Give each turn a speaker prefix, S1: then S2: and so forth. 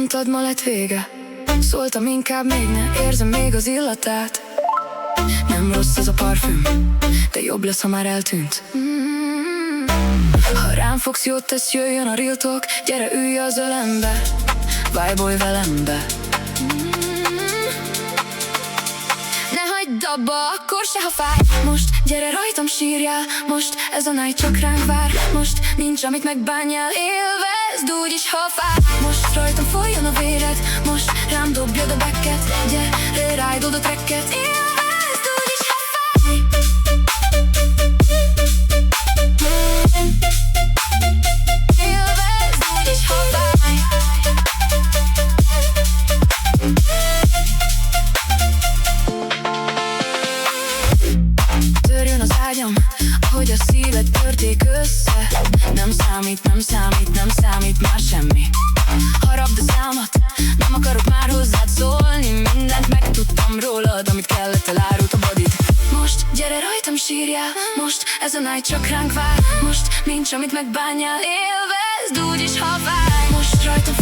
S1: mondtad, ma lett vége. Szóltam, inkább még ne, érzem még az illatát. Nem rossz ez a parfüm, de jobb lesz, ha már eltűnt. Ha rám fogsz, jót tesz, jöjjön a real talk. Gyere, ülj az ölembe, vibe-olj velembe. Ne hagyd abba, akkor se, ha fáj. Most gyere rajtam, sírjál. Most ez a night csak ránk vár. Most nincs, amit megbánjál. Élvezd úgyis, ha fáj. Most rajtam folyjon a véred. Most rám dobjad a backet. Gyere, ride-old a tracket. Élvezd úgyis, ha fáj. Élvezd úgyis, ha fáj. Törjön az ágyam, ahogy a szíved törték össze. Nem számít, nem számít, nem számít már semmi. Harapd a számat, nem akarok már hozzád szólni. Mindent megtudtam rólad, amit kellett, elárult a bodid. Most gyere rajtam, sírjál. Most ez a night csak ránk vár. Most nincs, amit megbánjál. Élvezd úgyis, ha fáj. Most rajtam